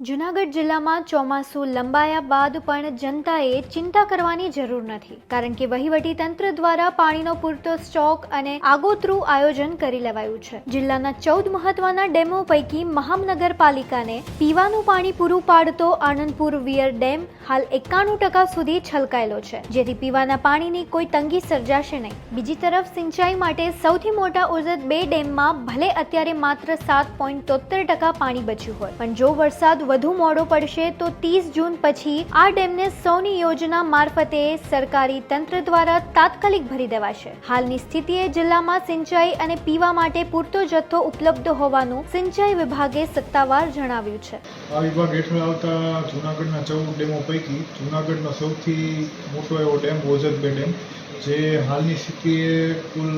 જૂનાગઢ જિલ્લામાં ચોમાસું લંબાયા બાદ પણ જનતાએ ચિંતા કરવાની જરૂર નથી, કારણ કે વહીવટી તંત્ર દ્વારા પાણીનો પૂરતો સ્ટોક અને આગોતરું આયોજન કરી લેવાયું છે. જિલ્લાના 14 મહત્વના ડેમો પૈકી મહાનગરપાલિકાને પીવાનું પાણી પૂરું પાડતો આનંદપુર વિયર ડેમ હાલ 91% સુધી છલકાયેલો છે, જેથી પીવાના પાણીની કોઈ તંગી સર્જાશે નહીં. બીજી તરફ સિંચાઈ માટે સૌથી મોટા ઓઝત 2 ડેમમાં ભલે અત્યારે માત્ર 7.73% પાણી બચ્યું હોય, પણ જો વરસાદ વધુ મોડો પડશે તો 30 જૂન પછી આ ડેમને સૌની યોજના મારફતે સરકારી તંત્ર દ્વારા તાત્કાલિક ભરી દેવાશે. હાલની સ્થિતિએ જિલ્લામાં સિંચાઈ અને પીવા માટે પૂરતો જથ્થો ઉપલબ્ધ હોવાનું સિંચાઈ વિભાગે સત્તાવાર જણાવ્યું છે. આ વિભાગ હેઠળ આવતા જૂનાગઢના 14 ડેમો પૈકી જૂનાગઢનો સૌથી મોટો એવો ડેમ ઓઝત 2 ડેમ, જે હાલની સ્થિતિએ કુલ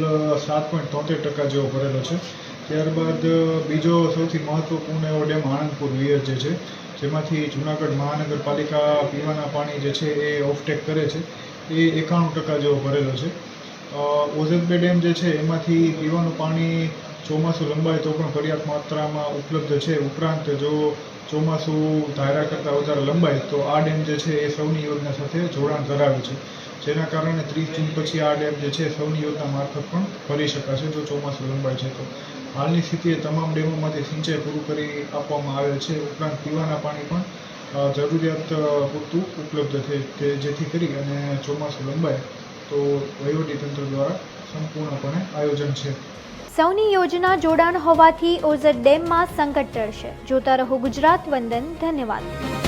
7.73% જેવો ભરેલો છે. ત્યારબાદ બીજો સૌથી મહત્વપૂર્ણ એવો ડેમ આનંદપુર વિયર જે છે, જેમાંથી જૂનાગઢ મહાનગરપાલિકા પીવાના પાણી જે છે એ ઓફટેક કરે છે, એ 91% જેવો ભરેલો છે. ઓઝત 2 ડેમ જે છે એમાંથી પીવાનું પાણી ચોમાસું લંબાય તો પણ પર્યાપ્ત માત્રામાં ઉપલબ્ધ છે. ઉપરાંત જો ચોમાસું ધાર્યા કરતાં વધારે લંબાય તો આ ડેમ જે છે એ સૌની યોજના સાથે જોડાણ ધરાવે છે, જેના કારણે 30 જૂન પછી આ ડેમ જે છે સૌની યોજના મારફત પણ ભરી શકાશે જો ચોમાસું લંબાય છે તો. હાલની સ્થિતિએ તમામ ડેમોમાંથી સિંચાઈ પૂરું કરી આપવામાં આવે છે. ઉપરાંત પીવાના પાણી પણ જરૂરિયાત પૂરતું ઉપલબ્ધ છે, કે જેથી કરી અને ચોમાસું લંબાય તો વહીવટીતંત્ર દ્વારા સંપૂર્ણપણે આયોજન છે. સૌની યોજના જોડાણ હોવાથી ઓઝત ડેમમાં સંકટ ટળશે. જોતા રહો ગુજરાત વંદન. ધન્યવાદ.